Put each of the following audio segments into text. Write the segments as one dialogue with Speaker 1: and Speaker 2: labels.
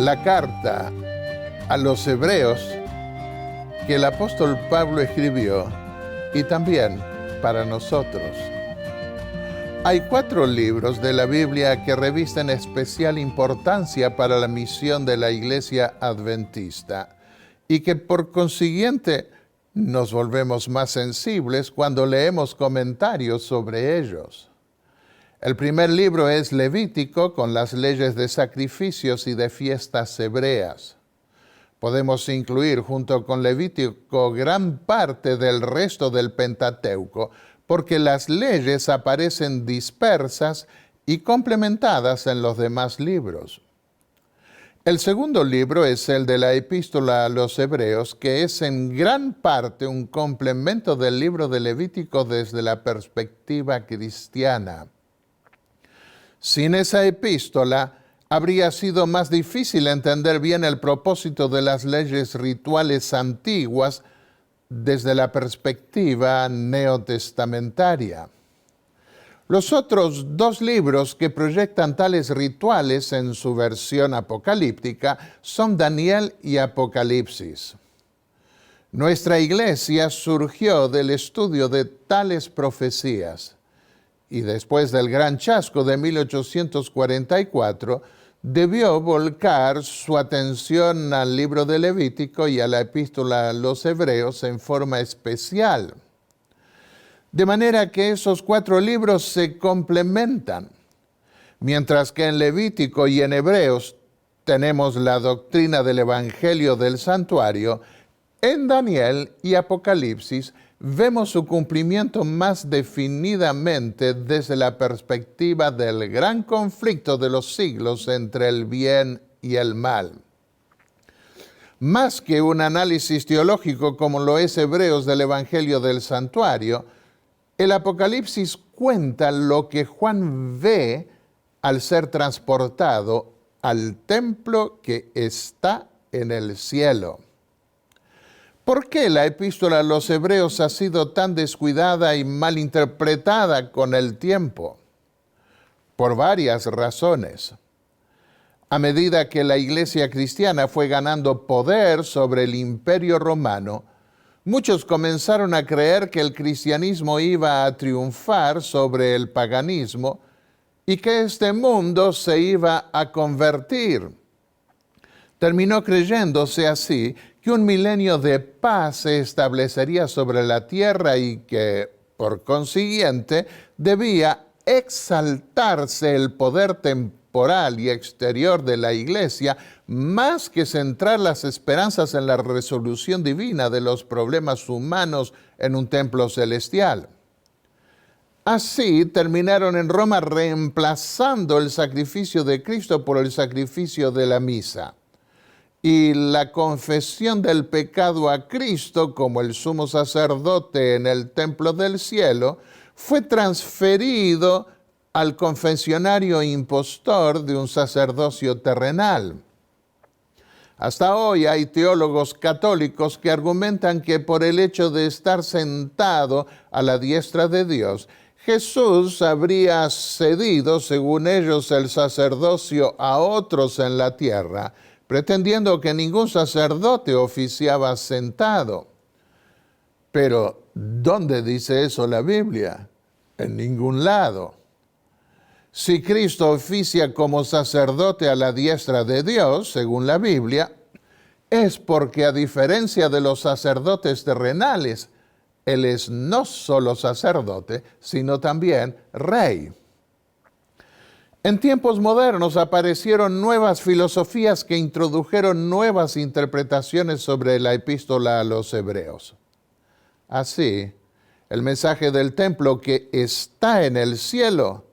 Speaker 1: la carta a los hebreos que el apóstol Pablo escribió y también para nosotros. Hay 4 libros de la Biblia que revisten especial importancia para la misión de la Iglesia Adventista y que por consiguiente nos volvemos más sensibles cuando leemos comentarios sobre ellos. El primer libro es Levítico, con las leyes de sacrificios y de fiestas hebreas. Podemos incluir junto con Levítico gran parte del resto del Pentateuco, porque las leyes aparecen dispersas y complementadas en los demás libros. El segundo libro es el de la Epístola a los Hebreos, que es en gran parte un complemento del libro de Levítico desde la perspectiva cristiana. Sin esa epístola, habría sido más difícil entender bien el propósito de las leyes rituales antiguas desde la perspectiva neotestamentaria. Los otros 2 libros que proyectan tales rituales en su versión apocalíptica son Daniel y Apocalipsis. Nuestra iglesia surgió del estudio de tales profecías y después del gran chasco de 1844, debió volcar su atención al libro de Levítico y a la epístola a los Hebreos en forma especial. De manera que esos 4 libros se complementan. Mientras que en Levítico y en Hebreos tenemos la doctrina del Evangelio del Santuario, en Daniel y Apocalipsis vemos su cumplimiento más definidamente desde la perspectiva del gran conflicto de los siglos entre el bien y el mal. Más que un análisis teológico como lo es Hebreos del Evangelio del Santuario, el Apocalipsis cuenta lo que Juan ve al ser transportado al templo que está en el cielo. ¿Por qué la epístola a los Hebreos ha sido tan descuidada y mal interpretada con el tiempo? Por varias razones. A medida que la iglesia cristiana fue ganando poder sobre el imperio romano, muchos comenzaron a creer que el cristianismo iba a triunfar sobre el paganismo y que este mundo se iba a convertir. Terminó creyéndose así que un milenio de paz se establecería sobre la tierra y que, por consiguiente, debía exaltarse el poder temporal y exterior de la Iglesia, más que centrar las esperanzas en la resolución divina de los problemas humanos en un templo celestial. Así terminaron en Roma reemplazando el sacrificio de Cristo por el sacrificio de la misa. Y la confesión del pecado a Cristo como el sumo sacerdote en el templo del cielo fue transferido al confesionario impostor de un sacerdocio terrenal. Hasta hoy hay teólogos católicos que argumentan que por el hecho de estar sentado a la diestra de Dios, Jesús habría cedido, según ellos, el sacerdocio a otros en la tierra, pretendiendo que ningún sacerdote oficiaba sentado. Pero, ¿dónde dice eso la Biblia? En ningún lado. Si Cristo oficia como sacerdote a la diestra de Dios, según la Biblia, es porque a diferencia de los sacerdotes terrenales, Él es no solo sacerdote, sino también rey. En tiempos modernos aparecieron nuevas filosofías que introdujeron nuevas interpretaciones sobre la epístola a los Hebreos. Así, el mensaje del templo que está en el cielo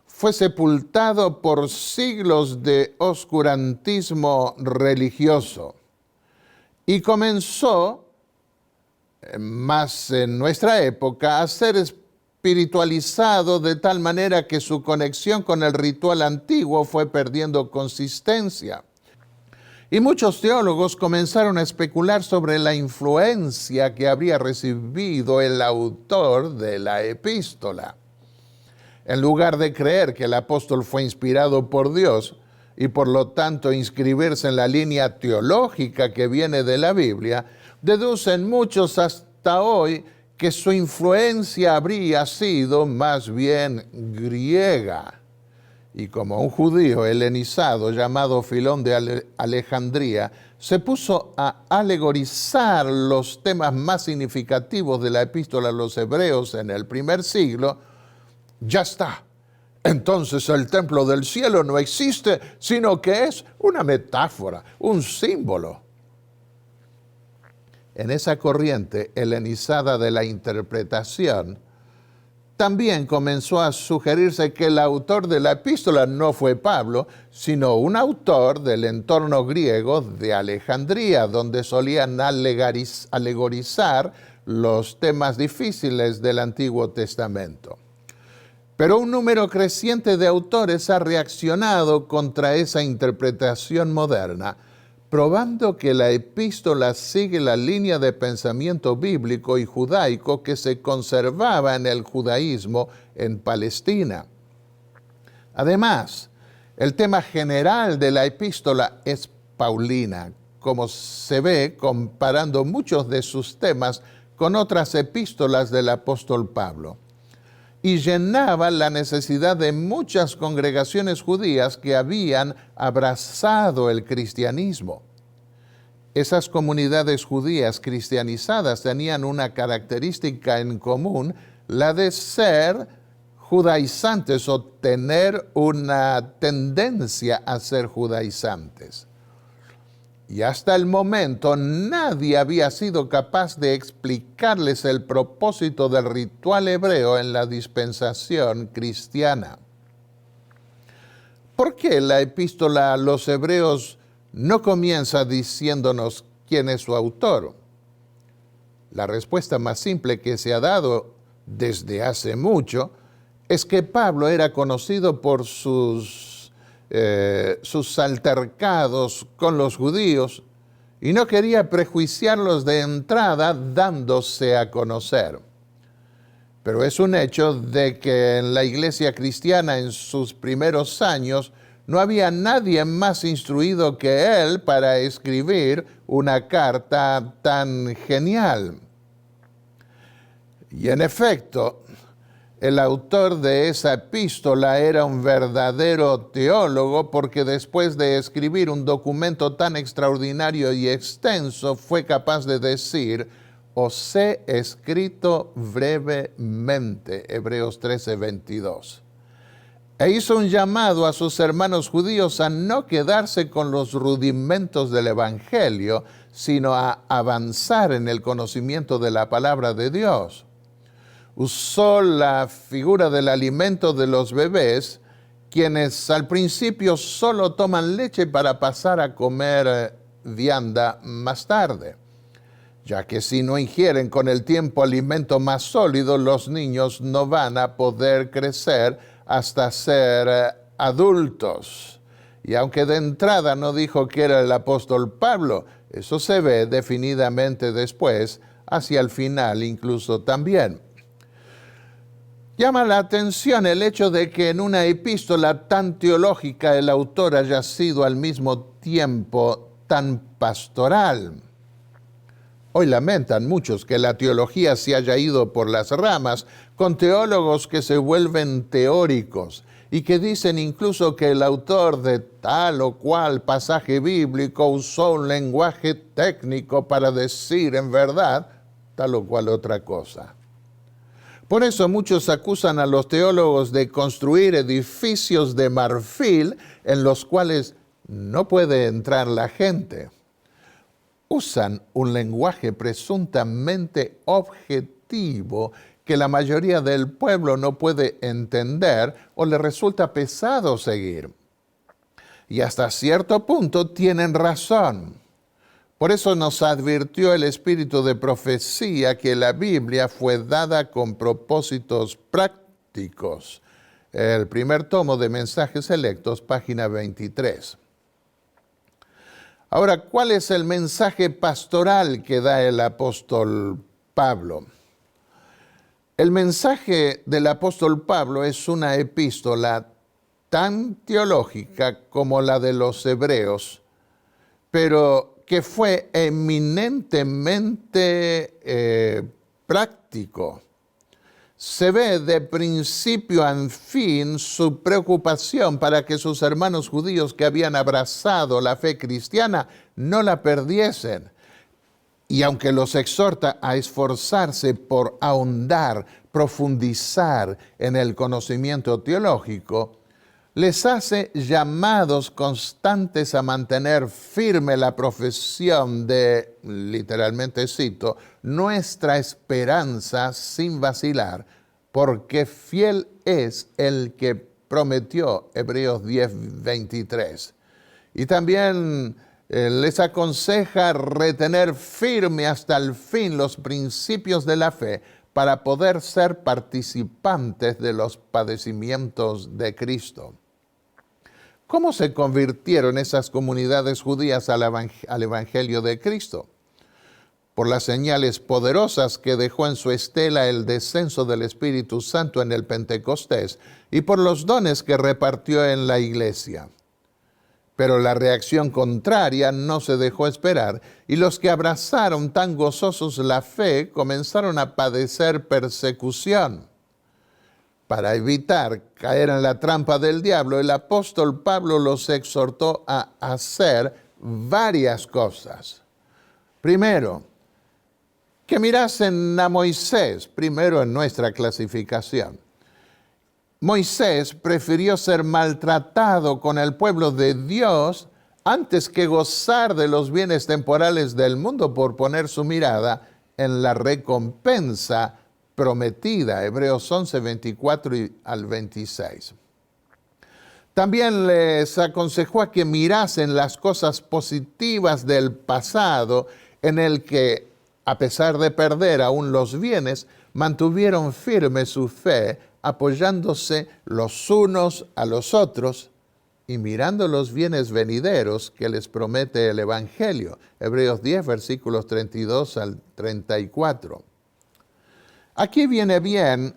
Speaker 1: fue sepultado por siglos de oscurantismo religioso y comenzó, más en nuestra época, a ser espiritualizado de tal manera que su conexión con el ritual antiguo fue perdiendo consistencia. Y muchos teólogos comenzaron a especular sobre la influencia que habría recibido el autor de la epístola. En lugar de creer que el apóstol fue inspirado por Dios y por lo tanto inscribirse en la línea teológica que viene de la Biblia, deducen muchos hasta hoy que su influencia habría sido más bien griega. Y como un judío helenizado llamado Filón de Alejandría se puso a alegorizar los temas más significativos de la epístola a los hebreos en el primer siglo, ya está. Entonces el templo del cielo no existe, sino que es una metáfora, un símbolo. En esa corriente helenizada de la interpretación, también comenzó a sugerirse que el autor de la epístola no fue Pablo, sino un autor del entorno griego de Alejandría, donde solían alegorizar los temas difíciles del Antiguo Testamento. Pero un número creciente de autores ha reaccionado contra esa interpretación moderna, probando que la epístola sigue la línea de pensamiento bíblico y judaico que se conservaba en el judaísmo en Palestina. Además, el tema general de la epístola es paulina, como se ve comparando muchos de sus temas con otras epístolas del apóstol Pablo, y llenaba la necesidad de muchas congregaciones judías que habían abrazado el cristianismo. Esas comunidades judías cristianizadas tenían una característica en común, la de ser judaizantes o tener una tendencia a ser judaizantes. Y hasta el momento nadie había sido capaz de explicarles el propósito del ritual hebreo en la dispensación cristiana. ¿Por qué la epístola a los hebreos no comienza diciéndonos quién es su autor? La respuesta más simple que se ha dado desde hace mucho es que Pablo era conocido por sus altercados con los judíos y no quería prejuiciarlos de entrada dándose a conocer. Pero es un hecho de que en la iglesia cristiana en sus primeros años no había nadie más instruido que él para escribir una carta tan genial. Y en efecto, el autor de esa epístola era un verdadero teólogo porque después de escribir un documento tan extraordinario y extenso fue capaz de decir: os he escrito brevemente, Hebreos 13:22. E hizo un llamado a sus hermanos judíos a no quedarse con los rudimentos del Evangelio, sino a avanzar en el conocimiento de la palabra de Dios. Usó la figura del alimento de los bebés, quienes al principio solo toman leche para pasar a comer vianda más tarde, ya que si no ingieren con el tiempo alimento más sólido, los niños no van a poder crecer hasta ser adultos. Y aunque de entrada no dijo que era el apóstol Pablo, eso se ve definidamente después, hacia el final incluso también. Llama la atención el hecho de que en una epístola tan teológica el autor haya sido al mismo tiempo tan pastoral. Hoy lamentan muchos que la teología se haya ido por las ramas, con teólogos que se vuelven teóricos y que dicen incluso que el autor de tal o cual pasaje bíblico usó un lenguaje técnico para decir en verdad tal o cual otra cosa. Por eso muchos acusan a los teólogos de construir edificios de marfil en los cuales no puede entrar la gente. Usan un lenguaje presuntamente objetivo que la mayoría del pueblo no puede entender o le resulta pesado seguir. Y hasta cierto punto tienen razón. Por eso nos advirtió el espíritu de profecía que la Biblia fue dada con propósitos prácticos. El primer tomo de Mensajes Selectos, página 23. Ahora, ¿cuál es el mensaje pastoral que da el apóstol Pablo? El mensaje del apóstol Pablo es una epístola tan teológica como la de los hebreos, pero que fue eminentemente práctico. Se ve de principio a fin su preocupación para que sus hermanos judíos que habían abrazado la fe cristiana no la perdiesen. Y aunque los exhorta a esforzarse por ahondar, profundizar en el conocimiento teológico, les hace llamados constantes a mantener firme la profesión de, literalmente cito, nuestra esperanza sin vacilar, porque fiel es el que prometió, Hebreos 10:23. Y también les aconseja retener firme hasta el fin los principios de la fe para poder ser participantes de los padecimientos de Cristo. ¿Cómo se convirtieron esas comunidades judías al Evangelio de Cristo? Por las señales poderosas que dejó en su estela el descenso del Espíritu Santo en el Pentecostés y por los dones que repartió en la iglesia. Pero la reacción contraria no se dejó esperar y los que abrazaron tan gozosos la fe comenzaron a padecer persecución. Para evitar caer en la trampa del diablo, el apóstol Pablo los exhortó a hacer varias cosas. Primero, que mirasen a Moisés, primero en nuestra clasificación. Moisés prefirió ser maltratado con el pueblo de Dios antes que gozar de los bienes temporales del mundo por poner su mirada en la recompensa prometida, Hebreos 11, 24 al 26. También les aconsejó a que mirasen las cosas positivas del pasado en el que, a pesar de perder aún los bienes, mantuvieron firme su fe, apoyándose los unos a los otros y mirando los bienes venideros que les promete el Evangelio. Hebreos 10, versículos 32 al 34. Aquí viene bien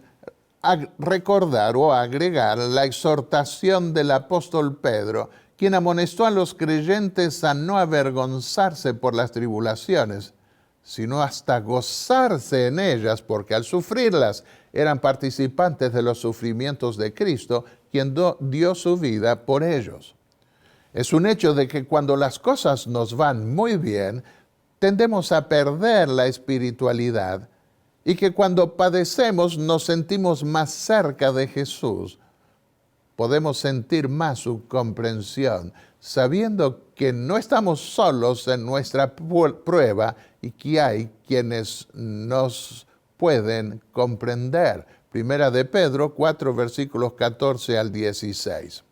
Speaker 1: recordar o agregar la exhortación del apóstol Pedro, quien amonestó a los creyentes a no avergonzarse por las tribulaciones, sino hasta gozarse en ellas, porque al sufrirlas eran participantes de los sufrimientos de Cristo, quien dio su vida por ellos. Es un hecho de que cuando las cosas nos van muy bien, tendemos a perder la espiritualidad y que cuando padecemos nos sentimos más cerca de Jesús. Podemos sentir más su comprensión, sabiendo que no estamos solos en nuestra prueba y que hay quienes nos pueden comprender. Primera de Pedro 4, versículos 14 al 16.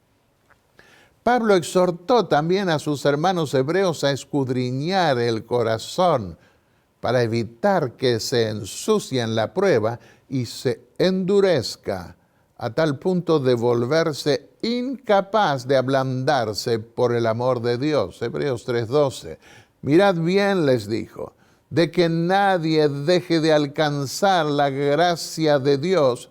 Speaker 1: Pablo exhortó también a sus hermanos hebreos a escudriñar el corazón para evitar que se ensucie en la prueba y se endurezca a tal punto de volverse incapaz de ablandarse por el amor de Dios. Hebreos 3:12. Mirad bien, les dijo, de que nadie deje de alcanzar la gracia de Dios,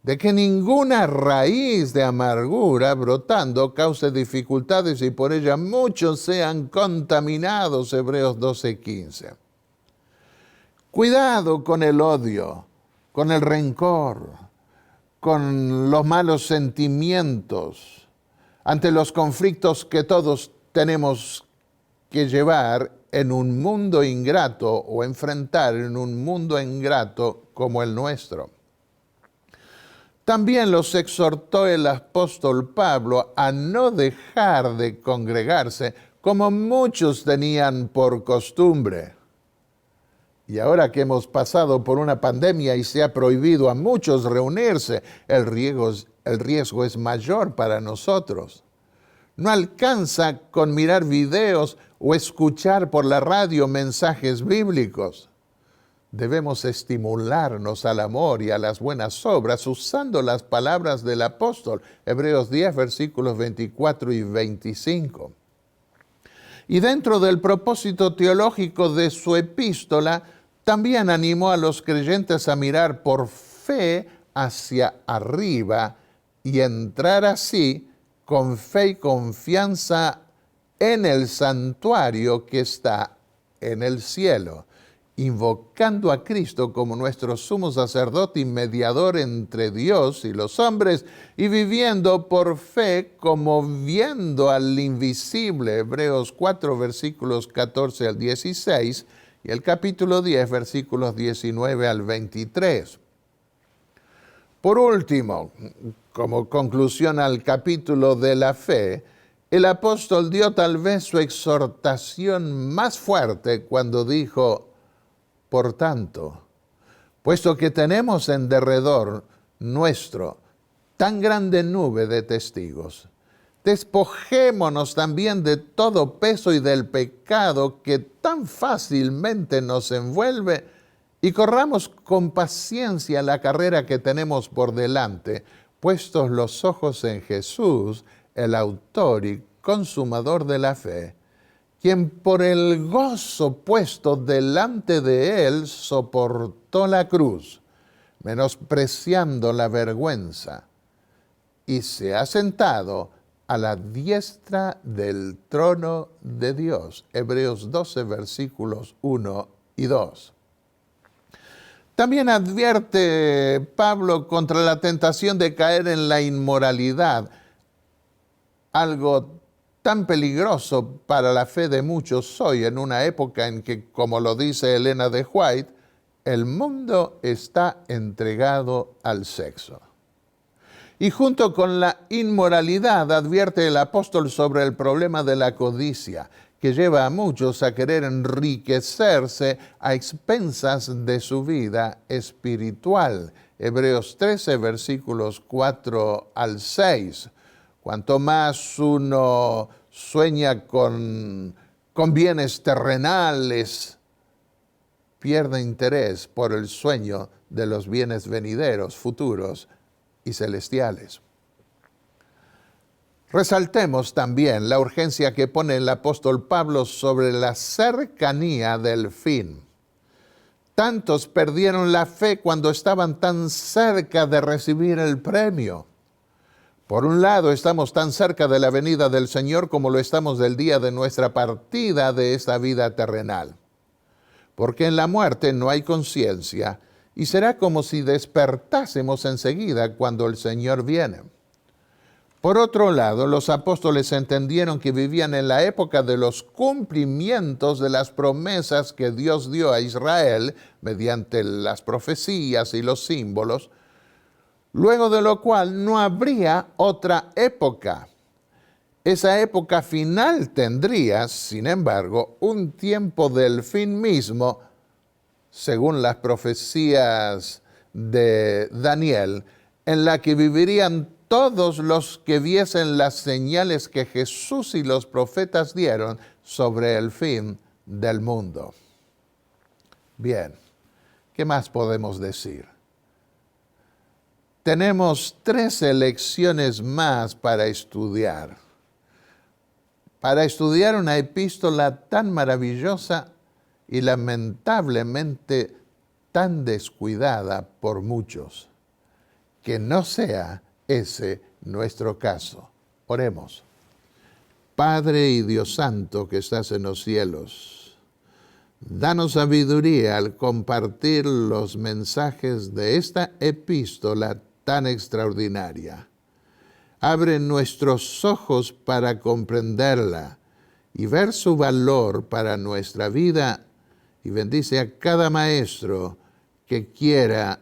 Speaker 1: de que ninguna raíz de amargura brotando cause dificultades y por ella muchos sean contaminados. Hebreos 12:15. Cuidado con el odio, con el rencor, con los malos sentimientos, ante los conflictos que todos tenemos que llevar en un mundo ingrato o enfrentar en un mundo ingrato como el nuestro. También los exhortó el apóstol Pablo a no dejar de congregarse como muchos tenían por costumbre. Y ahora que hemos pasado por una pandemia y se ha prohibido a muchos reunirse, el riesgo es mayor para nosotros. No alcanza con mirar videos o escuchar por la radio mensajes bíblicos. Debemos estimularnos al amor y a las buenas obras usando las palabras del apóstol, Hebreos 10, versículos 24 y 25. Y dentro del propósito teológico de su epístola, también animó a los creyentes a mirar por fe hacia arriba y entrar así con fe y confianza en el santuario que está en el cielo, invocando a Cristo como nuestro sumo sacerdote y mediador entre Dios y los hombres, y viviendo por fe como viendo al invisible, Hebreos 4, versículos 14 al 16, y el capítulo 10, versículos 19 al 23. Por último, como conclusión al capítulo de la fe, el apóstol dio tal vez su exhortación más fuerte cuando dijo: por tanto, puesto que tenemos en derredor nuestro tan grande nube de testigos, despojémonos también de todo peso y del pecado que tan fácilmente nos envuelve, y corramos con paciencia la carrera que tenemos por delante, puestos los ojos en Jesús, el autor y consumador de la fe, quien por el gozo puesto delante de él soportó la cruz, menospreciando la vergüenza, y se ha sentado a la diestra del trono de Dios. Hebreos 12, versículos 1 y 2. También advierte Pablo contra la tentación de caer en la inmoralidad, algo tan peligroso para la fe de muchos hoy, en una época en que, como lo dice Elena de White, el mundo está entregado al sexo. Y junto con la inmoralidad advierte el apóstol sobre el problema de la codicia, que lleva a muchos a querer enriquecerse a expensas de su vida espiritual. Hebreos 13, versículos 4 al 6. Cuanto más uno sueña con bienes terrenales, pierde interés por el sueño de los bienes venideros, futuros y celestiales. Resaltemos también la urgencia que pone el apóstol Pablo sobre la cercanía del fin. Tantos perdieron la fe cuando estaban tan cerca de recibir el premio. Por un lado, estamos tan cerca de la venida del Señor como lo estamos del día de nuestra partida de esta vida terrenal. Porque en la muerte no hay conciencia y será como si despertásemos enseguida cuando el Señor viene. Por otro lado, los apóstoles entendieron que vivían en la época de los cumplimientos de las promesas que Dios dio a Israel mediante las profecías y los símbolos, luego de lo cual no habría otra época. Esa época final tendría, sin embargo, un tiempo del fin mismo, según las profecías de Daniel, en la que vivirían todos los que viesen las señales que Jesús y los profetas dieron sobre el fin del mundo. Bien, ¿qué más podemos decir? Tenemos 3 lecciones más para estudiar. Para estudiar una epístola tan maravillosa y lamentablemente tan descuidada por muchos. Que no sea ese nuestro caso. Oremos. Padre y Dios Santo que estás en los cielos, danos sabiduría al compartir los mensajes de esta epístola tan extraordinaria. Abre nuestros ojos para comprenderla y ver su valor para nuestra vida, y bendice a cada maestro que quiera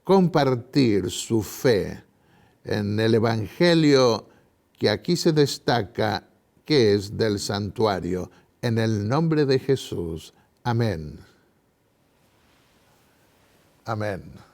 Speaker 1: compartir su fe en el Evangelio que aquí se destaca, que es del santuario. En el nombre de Jesús. Amén. Amén.